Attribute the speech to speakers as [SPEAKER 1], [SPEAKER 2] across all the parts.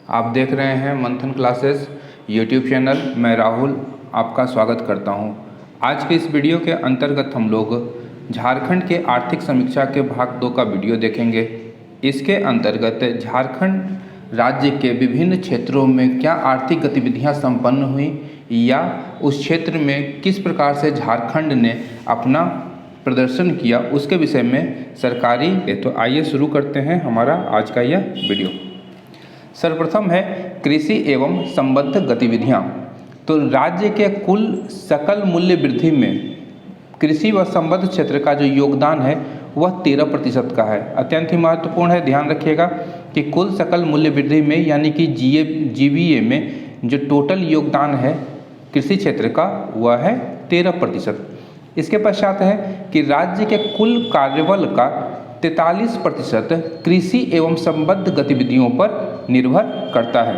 [SPEAKER 1] आप देख रहे हैं मंथन क्लासेस यूट्यूब चैनल। मैं राहुल आपका स्वागत करता हूं। आज के इस वीडियो के अंतर्गत हम लोग झारखंड के आर्थिक समीक्षा के भाग 2 का वीडियो देखेंगे। इसके अंतर्गत झारखंड राज्य के विभिन्न क्षेत्रों में क्या आर्थिक गतिविधियां संपन्न हुई या उस क्षेत्र में किस प्रकार से झारखंड ने अपना प्रदर्शन किया, उसके विषय में सरकारी। तो आइए शुरू करते हैं हमारा आज का यह वीडियो। सर्वप्रथम है कृषि एवं संबद्ध गतिविधियां। तो राज्य के कुल सकल मूल्य वृद्धि में कृषि व संबद्ध क्षेत्र का जो योगदान है वह 13% का है। अत्यंत ही महत्वपूर्ण है, ध्यान रखिएगा कि कुल सकल मूल्य वृद्धि में यानी कि जीवीए में जो टोटल योगदान है कृषि क्षेत्र का वह है 13%। इसके पश्चात है कि राज्य के कुल कार्यबल का 43% कृषि एवं संबद्ध गतिविधियों पर निर्भर करता है।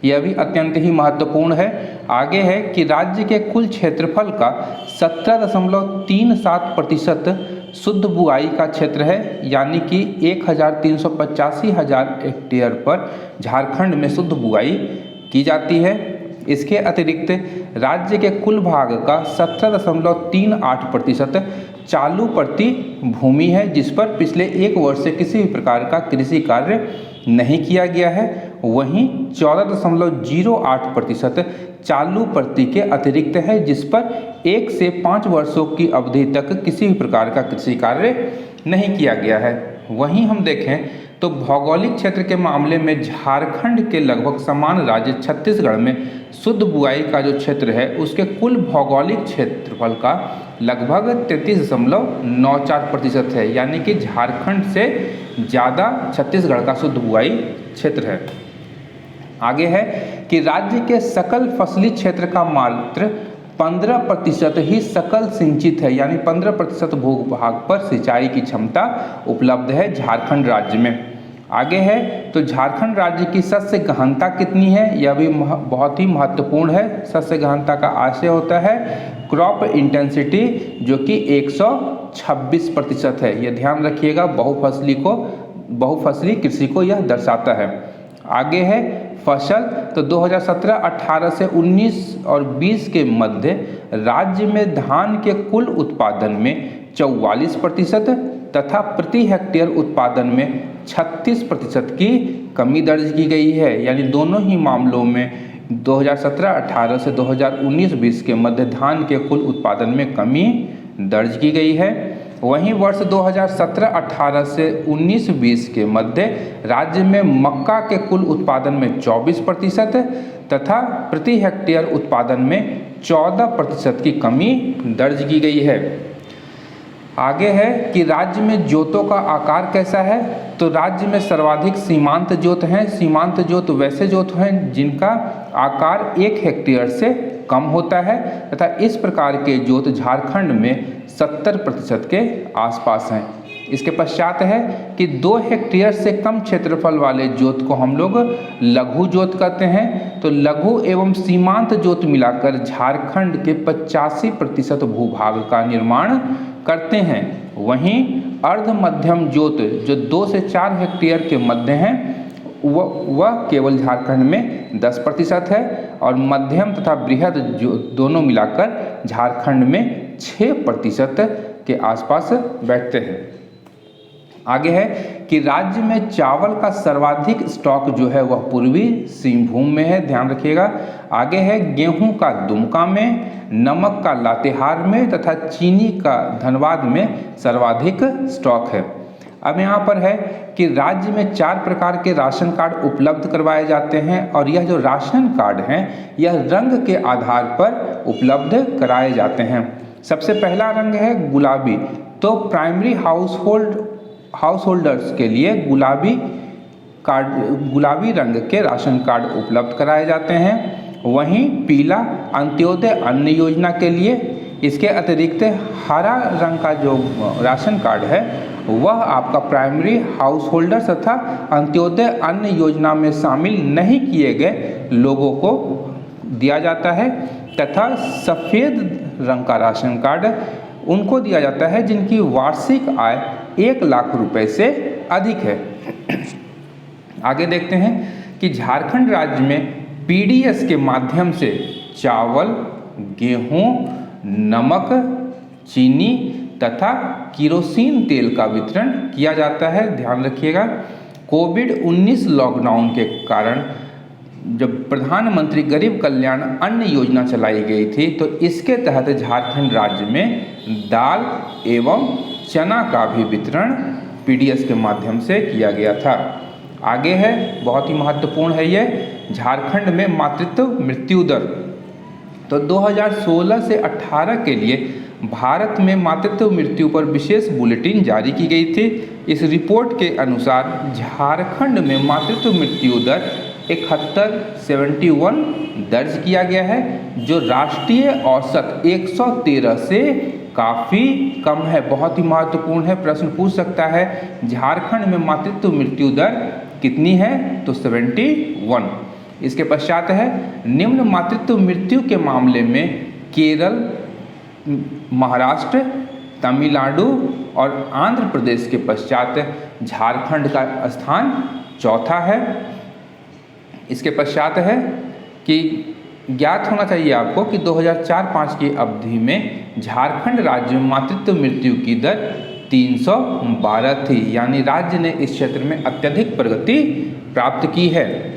[SPEAKER 1] यह भी अत्यंत ही महत्वपूर्ण है। आगे है कि राज्य के कुल क्षेत्रफल का 17.37% शुद्ध बुआई का क्षेत्र है, यानी कि 1,385,000 हेक्टेयर पर झारखंड में शुद्ध बुआई की जाती है। इसके अतिरिक्त राज्य के कुल भाग का 17.38% चालू प्रति भूमि है, जिस पर पिछले एक वर्ष से किसी भी प्रकार का कृषि कार्य नहीं किया गया है। वहीं 14.08% चालू प्रति के अतिरिक्त है, जिस पर 1 से 5 वर्षों की अवधि तक किसी भी प्रकार का कृषि कार्य नहीं किया गया है। वहीं हम देखें तो भौगोलिक क्षेत्र के मामले में झारखंड के लगभग समान राज्य छत्तीसगढ़ में शुद्ध बुआई का जो क्षेत्र है उसके कुल भौगोलिक क्षेत्रफल का लगभग 33.94% है, यानी कि झारखंड से ज़्यादा छत्तीसगढ़ का शुद्ध बुआई क्षेत्र है। आगे है कि राज्य के सकल फसली क्षेत्र का मात्र 15% ही सकल सिंचित है, यानी 15% भूभाग पर सिंचाई की क्षमता उपलब्ध है झारखंड राज्य में। आगे है तो झारखंड राज्य की शस्य गहनता कितनी है, यह भी बहुत ही महत्वपूर्ण है। शस्य गहनता का आशय होता है क्रॉप इंटेंसिटी, जो कि 126% है। यह ध्यान रखिएगा, बहुफसली कृषि को यह दर्शाता है। आगे है फसल। तो 2017-18 से 19 और 20 के मध्य राज्य में धान के कुल उत्पादन में 44% तथा प्रति हेक्टेयर उत्पादन में 36% की कमी दर्ज की गई है, यानी दोनों ही मामलों में 2017-18 से 2019-20 के मध्य धान के कुल उत्पादन में कमी दर्ज की गई है। वहीं वर्ष 2017-18 से 19-20 के मध्य राज्य में मक्का के कुल उत्पादन में 24% तथा प्रति हेक्टेयर उत्पादन में 14% की कमी दर्ज की गई है। आगे है कि राज्य में जोतों का आकार कैसा है। तो राज्य में सर्वाधिक सीमांत जोत हैं। सीमांत जोत वैसे जोत हैं जिनका आकार 1 हेक्टेयर से कम होता है तथा इस प्रकार के जोत झारखंड में 70% के आसपास हैं। इसके पश्चात है कि 2 हेक्टेयर से कम क्षेत्रफल वाले जोत को हम लोग लघु जोत कहते हैं। तो लघु एवं सीमांत जोत मिलाकर झारखंड के 85% भूभाग का निर्माण करते हैं। वहीं अर्ध मध्यम जोत जो 2 से 4 हेक्टेयर के मध्य हैं वह केवल झारखंड में 10% है और मध्यम तथा बृहद जो दोनों मिलाकर झारखंड में 6% के आसपास बैठते हैं। आगे है कि राज्य में चावल का सर्वाधिक स्टॉक जो है वह पूर्वी सिंहभूम में है, ध्यान रखिएगा। आगे है गेहूं का दुमका में, नमक का लातेहार में तथा चीनी का धनबाद में सर्वाधिक स्टॉक है। अब यहाँ पर है कि राज्य में 4 प्रकार के राशन कार्ड उपलब्ध करवाए जाते हैं और यह जो राशन कार्ड हैं यह रंग के आधार पर उपलब्ध कराए जाते हैं। सबसे पहला रंग है गुलाबी। तो प्राइमरी हाउस होल्डर्स के लिए गुलाबी रंग के राशन कार्ड उपलब्ध कराए जाते हैं। वहीं पीला अंत्योदय अन्न योजना के लिए। इसके अतिरिक्त हरा रंग का जो राशन कार्ड है वह आपका प्राइमरी हाउस होल्डर्स तथा अंत्योदय अन्न योजना में शामिल नहीं किए गए लोगों को दिया जाता है तथा सफ़ेद रंग का राशन कार्ड उनको दिया जाता है जिनकी वार्षिक आय 1 लाख रुपए से अधिक है। आगे देखते हैं कि झारखंड राज्य में पीडीएस के माध्यम से चावल, गेहूं, नमक, चीनी तथा किरोसिन तेल का वितरण किया जाता है। ध्यान रखिएगा, कोविड-19 लॉकडाउन के कारण जब प्रधानमंत्री गरीब कल्याण अन्न योजना चलाई गई थी तो इसके तहत झारखंड राज्य में दाल एवं चना का भी वितरण पीडीएस के माध्यम से किया गया था। आगे है, बहुत ही महत्वपूर्ण है ये, झारखंड में मातृत्व मृत्यु दर। तो 2016 से 18 के लिए भारत में मातृत्व मृत्यु पर विशेष बुलेटिन जारी की गई थी। इस रिपोर्ट के अनुसार झारखंड में मातृत्व मृत्यु दर 71 दर्ज किया गया है, जो राष्ट्रीय औसत 113 से काफ़ी कम है। बहुत ही महत्वपूर्ण है, प्रश्न पूछ सकता है झारखंड में मातृत्व मृत्यु दर कितनी है, तो 71। इसके पश्चात है निम्न मातृत्व मृत्यु के मामले में केरल, महाराष्ट्र, तमिलनाडु और आंध्र प्रदेश के पश्चात झारखंड का स्थान चौथा है। इसके पश्चात है कि ज्ञात होना चाहिए आपको कि 2004-05 की अवधि में झारखंड राज्य में मातृत्व मृत्यु की दर 312 थी, यानी राज्य ने इस क्षेत्र में अत्यधिक प्रगति प्राप्त की है।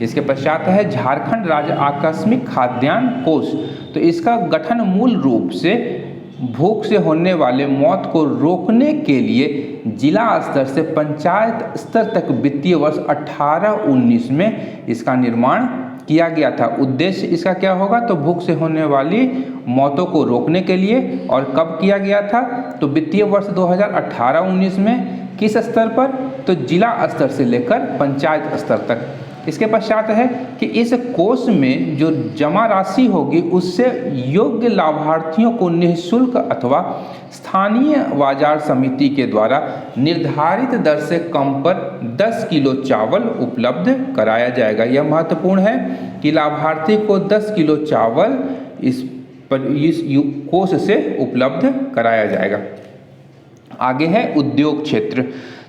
[SPEAKER 1] इसके पश्चात है झारखंड राज्य आकस्मिक खाद्यान्न कोष। तो इसका गठन मूल रूप से भूख से होने वाले मौत को रोकने के लिए जिला स्तर से पंचायत स्तर तक वित्तीय वर्ष 18-19 में इसका निर्माण किया गया था। उद्देश्य इसका क्या होगा, तो भूख से होने वाली मौतों को रोकने के लिए। और कब किया गया था, तो वित्तीय वर्ष 2018-19 में। किस स्तर पर, तो जिला स्तर से लेकर पंचायत स्तर तक। इसके पश्चात है कि इस कोष में जो जमा राशि होगी उससे योग्य लाभार्थियों को निःशुल्क अथवा स्थानीय बाजार समिति के द्वारा निर्धारित दर से कम पर 10 किलो चावल उपलब्ध कराया जाएगा। यह महत्वपूर्ण है कि लाभार्थी को 10 किलो चावल इस कोष से उपलब्ध कराया जाएगा। आगे है उद्योग क्षेत्र।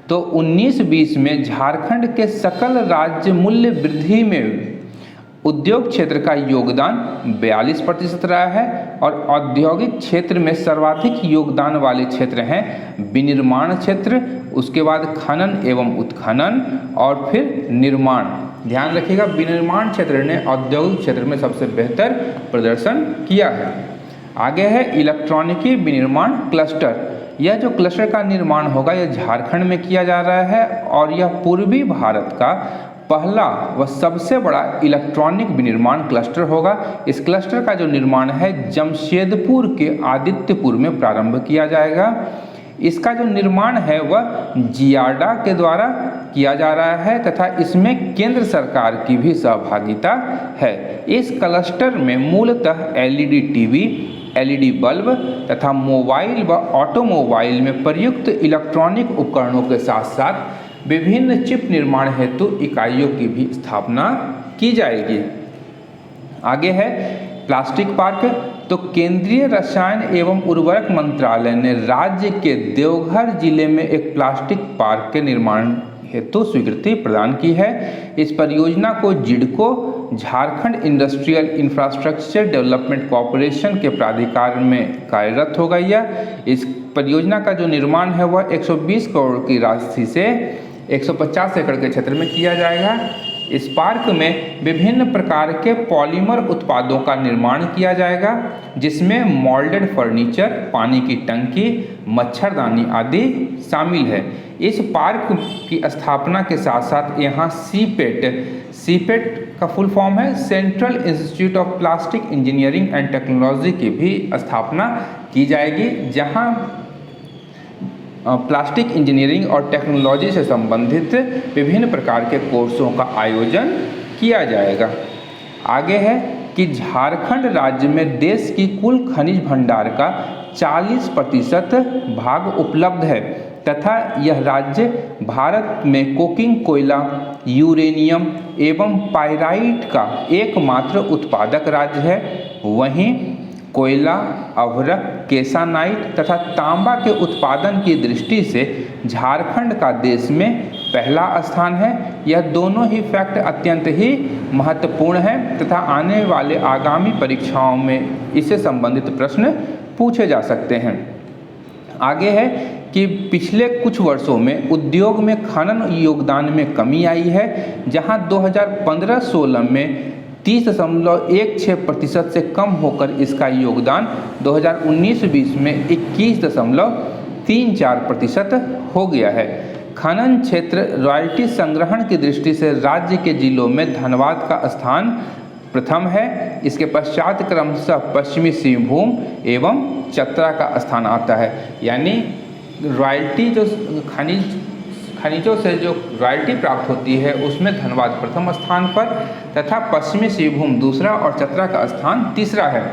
[SPEAKER 1] तो 19-20 में झारखंड के सकल राज्य मूल्य वृद्धि में उद्योग क्षेत्र का योगदान 42% रहा है। और औद्योगिक क्षेत्र में सर्वाधिक योगदान वाले क्षेत्र हैं विनिर्माण क्षेत्र, उसके बाद खनन एवं उत्खनन और फिर निर्माण। ध्यान रखिएगा, विनिर्माण क्षेत्र ने औद्योगिक क्षेत्र में सबसे बेहतर प्रदर्शन किया है। आगे है इलेक्ट्रॉनिकी विनिर्माण क्लस्टर। यह जो क्लस्टर का निर्माण होगा यह झारखंड में किया जा रहा है और यह पूर्वी भारत का पहला व सबसे बड़ा इलेक्ट्रॉनिक विनिर्माण क्लस्टर होगा। इस क्लस्टर का जो निर्माण है जमशेदपुर के आदित्यपुर में प्रारंभ किया जाएगा। इसका जो निर्माण है वह जियाडा के द्वारा किया जा रहा है तथा इसमें केंद्र सरकार की भी सहभागिता है। इस क्लस्टर में मूलतः एलईडी टीवी, एलईडी बल्ब तथा मोबाइल व ऑटोमोबाइल में प्रयुक्त इलेक्ट्रॉनिक उपकरणों के साथ साथ विभिन्न चिप निर्माण हेतु इकाइयों की भी स्थापना की जाएगी। आगे है प्लास्टिक पार्क। तो केंद्रीय रसायन एवं उर्वरक मंत्रालय ने राज्य के देवघर जिले में एक प्लास्टिक पार्क के निर्माण हेतु स्वीकृति प्रदान की है। इस परियोजना को JIDCO Jharkhand industrial infrastructure development corporation के प्राधिकार में कार्यरत होगा। यह इस परियोजना का जो निर्माण है वह 120 करोड़ की राशि से 150 एकड़ के क्षेत्र में किया जाएगा। इस पार्क में विभिन्न प्रकार के पॉलीमर उत्पादों का निर्माण किया जाएगा जिसमें मोल्डेड फर्नीचर, पानी की टंकी, मच्छरदानी आदि शामिल है। इस पार्क की स्थापना के साथ साथ यहाँ सीपेट का फुल फॉर्म है central institute of plastic engineering and technology की भी स्थापना की जाएगी, जहाँ प्लास्टिक इंजीनियरिंग और टेक्नोलॉजी से संबंधित विभिन्न प्रकार के कोर्सों का आयोजन किया जाएगा। आगे है कि झारखंड राज्य में देश की कुल खनिज भंडार का 40% भाग उपलब्ध है तथा यह राज्य भारत में कोकिंग कोयला, यूरेनियम एवं पाइराइट का एकमात्र उत्पादक राज्य है। वहीं कोयला, अभ्रक, केसानाइट तथा तांबा के उत्पादन की दृष्टि से झारखंड का देश में पहला स्थान है। यह दोनों ही फैक्ट अत्यंत ही महत्वपूर्ण है तथा आने वाले आगामी परीक्षाओं में इससे संबंधित प्रश्न पूछे जा सकते हैं। आगे है कि पिछले कुछ वर्षों में उद्योग में खनन योगदान में कमी आई है, जहां 2015-16 में 30.16% से कम होकर इसका योगदान 2019-20 में 21.34% हो गया है। खनन क्षेत्र रॉयल्टी संग्रहण की दृष्टि से राज्य के जिलों में धनबाद का स्थान प्रथम है। इसके पश्चात क्रमशः पश्चिमी सिंहभूम एवं चतरा का स्थान आता है। यानी रॉयल्टी जो खनिजों से जो रॉयल्टी प्राप्त होती है उसमें धनबाद प्रथम स्थान पर तथा पश्चिमी सिंहभूम दूसरा और चतरा का स्थान तीसरा है।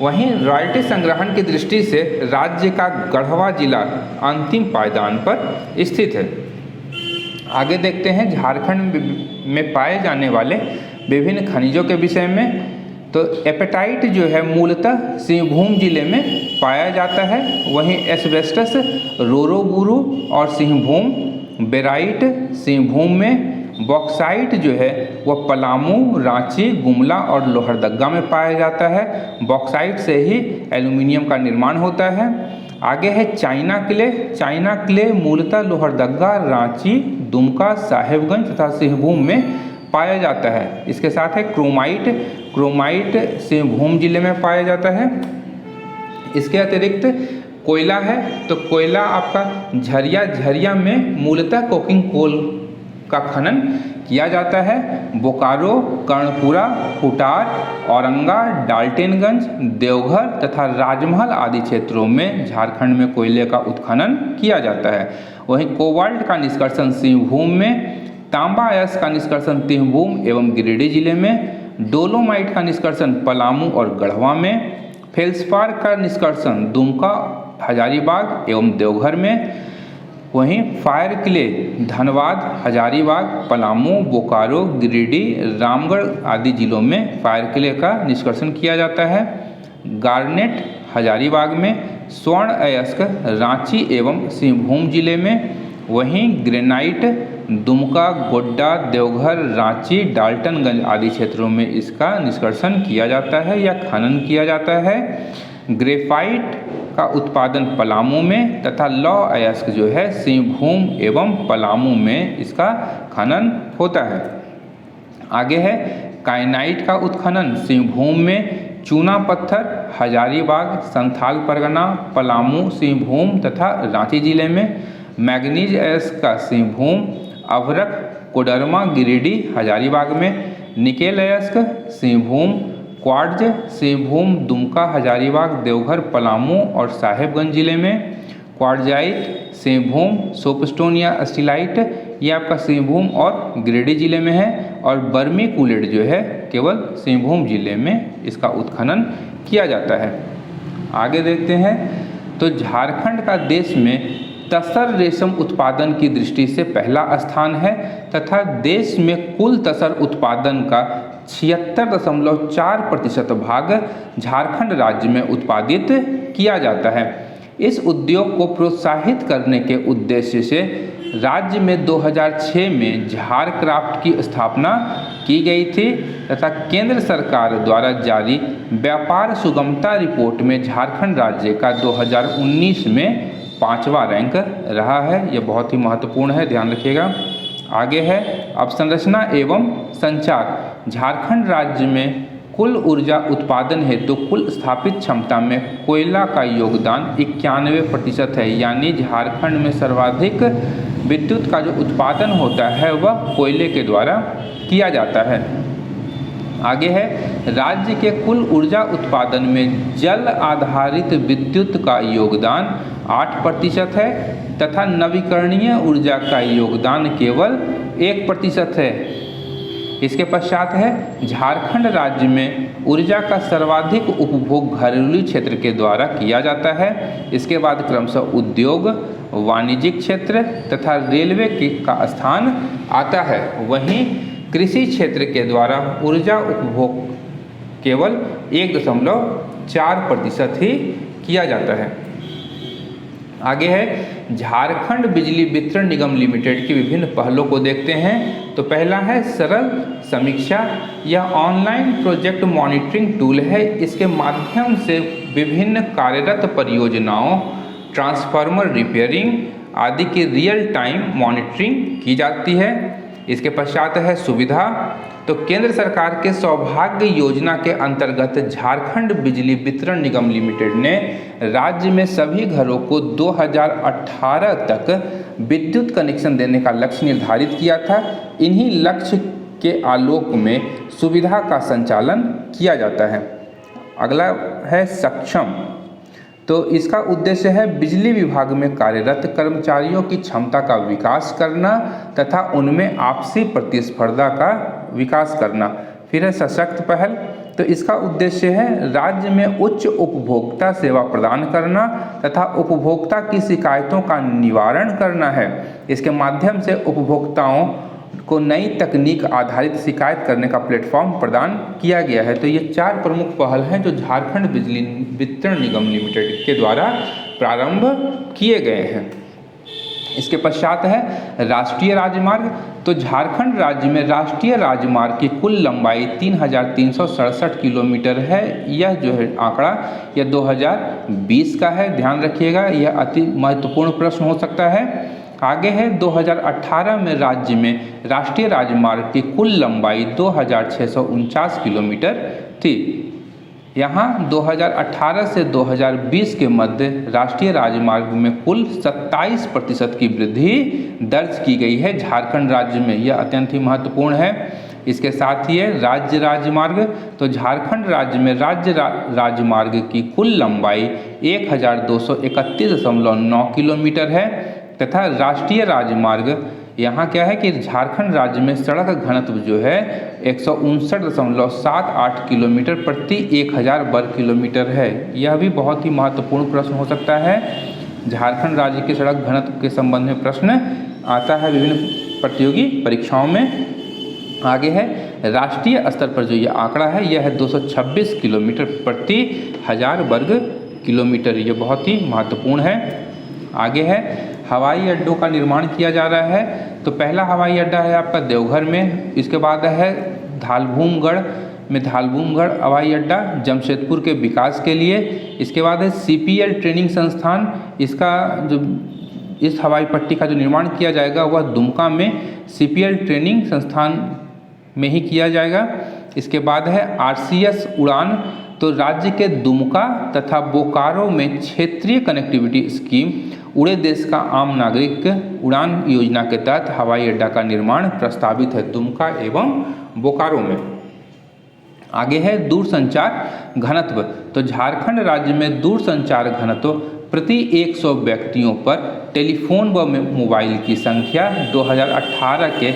[SPEAKER 1] वहीं रॉयल्टी संग्रहण की दृष्टि से राज्य का गढ़वा जिला अंतिम पायदान पर स्थित है। आगे देखते हैं झारखंड में पाए जाने वाले विभिन्न खनिजों के विषय में। तो एपेटाइट जो है मूलतः सिंहभूम जिले में पाया जाता है। वहीं एस्बेस्टस रोरोबुरु और सिंहभूम, बेराइट सिंहभूम में, बॉक्साइट जो है वह पलामू, रांची, गुमला और लोहरदगा में पाया जाता है। बॉक्साइट से ही एल्यूमिनियम का निर्माण होता है। आगे है चाइना क्ले। चाइना क्ले मूलतः लोहरदगा, रांची, दुमका, साहेबगंज तथा सिंहभूम में पाया जाता है। इसके साथ है क्रोमाइट। क्रोमाइट सिंहभूम जिले में पाया जाता है। इसके अतिरिक्त कोयला है, तो कोयला आपका झरिया में मूलतः कोकिंग कोल का खनन किया जाता है। बोकारो, कर्णपुरा, कुटार, औरंगा, डाल्टनगंज, देवघर तथा राजमहल आदि क्षेत्रों में झारखंड में कोयले का उत्खनन किया जाता है। वहीं कोबाल्ट का निष्कर्षण सिंहभूम में, तांबा अयस्क का निष्कर्षण सिंहभूम एवं गिरिडीह जिले में, डोलोमाइट का निष्कर्षण पलामू और गढ़वा में, फेल्सपार का निष्कर्षण दुमका, हजारीबाग एवं देवघर में। वहीं फायर क्ले धनबाद, हजारीबाग, पलामू, बोकारो, गिरिडीह, रामगढ़ आदि जिलों में फायर क्ले का निष्कर्षण किया जाता है। गार्नेट हजारीबाग में, स्वर्ण अयस्क रांची एवं सिंहभूम जिले में। वहीं ग्रेनाइट दुमका, गोड्डा, देवघर, रांची, डाल्टनगंज आदि क्षेत्रों में इसका निष्कर्षण किया जाता है या खनन किया जाता है। ग्रेफाइट का उत्पादन पलामू में तथा लौह अयस्क जो है सिंहभूम एवं पलामू में इसका खनन होता है। आगे है काइनाइट का उत्खनन सिंहभूम में, चूना पत्थर हजारीबाग, संथाल परगना, पलामू, सिंहभूम तथा रांची जिले में। मैग्नीज अयस्क का सिंहभूम, अभरक, कोडरमा, गिरिडीह, हजारीबाग में। निकेल अयस्क सिंहभूम, क्वार्ट्ज सिंहभूम, दुमका, हजारीबाग, देवघर, पलामू और साहेबगंज जिले में। क्वार्ट्जाइट सिंहभूम, सोपस्टोन या स्टीलाइट ये आपका सिंहभूम और गिरिडीह जिले में है। और बर्मी कुलेट जो है केवल सिंहभूम जिले में इसका उत्खनन किया जाता है। आगे देखते हैं तो झारखंड का देश में तसर रेशम उत्पादन की दृष्टि से पहला स्थान है तथा देश में कुल तसर उत्पादन का 76.4% भाग झारखंड राज्य में उत्पादित किया जाता है। इस उद्योग को प्रोत्साहित करने के उद्देश्य से राज्य में 2006 में झारक्राफ्ट की स्थापना की गई थी तथा केंद्र सरकार द्वारा जारी व्यापार सुगमता रिपोर्ट में झारखंड राज्य का 2019 में 5वां रैंक रहा है। यह बहुत ही महत्वपूर्ण है, ध्यान रखिएगा। आगे है अवसंरचना एवं संचार। झारखंड राज्य में कुल ऊर्जा उत्पादन हेतु कुल स्थापित क्षमता में कोयला का योगदान 91% है। यानी झारखंड में सर्वाधिक विद्युत का जो उत्पादन होता है वह कोयले के द्वारा किया जाता है। आगे है राज्य के कुल ऊर्जा उत्पादन में जल आधारित विद्युत का योगदान 8% है तथा नवीकरणीय ऊर्जा का योगदान केवल 1% है। इसके पश्चात है झारखंड राज्य में ऊर्जा का सर्वाधिक उपभोग घरेलू क्षेत्र के द्वारा किया जाता है। इसके बाद क्रमशः उद्योग, वाणिज्यिक क्षेत्र तथा रेलवे का स्थान आता है। वहीं कृषि क्षेत्र के द्वारा ऊर्जा उपभोग केवल 1.4% ही किया जाता है। आगे है झारखंड बिजली वितरण निगम लिमिटेड की विभिन्न पहलों को देखते हैं। तो पहला है सरल समीक्षा। यह ऑनलाइन प्रोजेक्ट मॉनिटरिंग टूल है। इसके माध्यम से विभिन्न कार्यरत परियोजनाओं, ट्रांसफार्मर रिपेयरिंग आदि की रियल टाइम मॉनिटरिंग की जाती है। इसके पश्चात है सुविधा। तो केंद्र सरकार के सौभाग्य योजना के अंतर्गत झारखंड बिजली वितरण निगम लिमिटेड ने राज्य में सभी घरों को 2018 तक विद्युत कनेक्शन देने का लक्ष्य निर्धारित किया था। इन्हीं लक्ष्य के आलोक में सुविधा का संचालन किया जाता है। अगला है सक्षम। तो इसका उद्देश्य है बिजली विभाग में कार्यरत कर्मचारियों की क्षमता का विकास करना तथा उनमें आपसी प्रतिस्पर्धा का विकास करना। फिर है सशक्त पहल। तो इसका उद्देश्य है राज्य में उच्च उपभोक्ता सेवा प्रदान करना तथा उपभोक्ता की शिकायतों का निवारण करना है। इसके माध्यम से उपभोक्ताओं को नई तकनीक आधारित शिकायत करने का प्लेटफॉर्म प्रदान किया गया है। तो ये 4 प्रमुख पहल हैं जो झारखंड बिजली वितरण निगम लिमिटेड के द्वारा प्रारंभ किए गए हैं। इसके पश्चात है राष्ट्रीय राजमार्ग। तो झारखंड राज्य में राष्ट्रीय राजमार्ग की कुल लंबाई 3367 किलोमीटर है। यह जो है आंकड़ा यह 2020 का है, ध्यान रखिएगा, यह अति महत्वपूर्ण प्रश्न हो सकता है। आगे है 2018 में राज्य में राष्ट्रीय राजमार्ग की कुल लंबाई 2649 किलोमीटर थी। यहाँ 2018 से 2020 के मध्य राष्ट्रीय राजमार्ग में कुल 27% की वृद्धि दर्ज की गई है झारखंड राज्य में। यह अत्यंत ही महत्वपूर्ण है। इसके साथ ही है राज्य राजमार्ग। तो झारखंड राज्य में राज्य राजमार्ग की कुल लंबाई 1231.9 किलोमीटर है तथा राष्ट्रीय राजमार्ग यहाँ क्या है कि झारखंड राज्य में सड़क घनत्व जो है 159.78 किलोमीटर प्रति 1000 वर्ग किलोमीटर है। यह भी बहुत ही महत्वपूर्ण प्रश्न हो सकता है। झारखंड राज्य के सड़क घनत्व के संबंध में प्रश्न आता है विभिन्न प्रतियोगी परीक्षाओं में। आगे है राष्ट्रीय स्तर पर जो यह आंकड़ा है यह है 226 किलोमीटर प्रति 1000 वर्ग किलोमीटर। ये बहुत ही महत्वपूर्ण है। आगे है हवाई अड्डों का निर्माण किया जा रहा है। तो पहला हवाई अड्डा है आपका देवघर में। इसके बाद है धालभूमगढ़ में धालभूमगढ़ हवाई अड्डा जमशेदपुर के विकास के लिए। इसके बाद है CPL ट्रेनिंग संस्थान। इसका जो इस हवाई पट्टी का जो निर्माण किया जाएगा वह दुमका में CPL ट्रेनिंग संस्थान में ही किया जाएगा। इसके बाद है RCS उड़ान। तो राज्य के दुमका तथा बोकारो में क्षेत्रीय कनेक्टिविटी स्कीम उड़े देश का आम नागरिक उड़ान योजना के तहत हवाई अड्डा का निर्माण प्रस्तावित है दुमका एवं बोकारो में। आगे है दूरसंचार घनत्व। तो झारखंड राज्य में दूरसंचार घनत्व प्रति 100 व्यक्तियों पर टेलीफोन व मोबाइल की संख्या 2018 के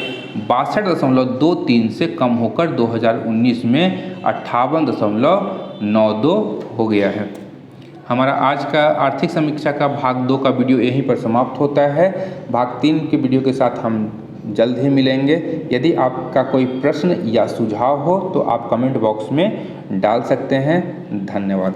[SPEAKER 1] 62.23 से कम होकर 2019 में 58.92 हो गया है। हमारा आज का आर्थिक समीक्षा का भाग 2 का वीडियो यहीं पर समाप्त होता है। भाग 3 के वीडियो के साथ हम जल्द ही मिलेंगे। यदि आपका कोई प्रश्न या सुझाव हो तो आप कमेंट बॉक्स में डाल सकते हैं। धन्यवाद।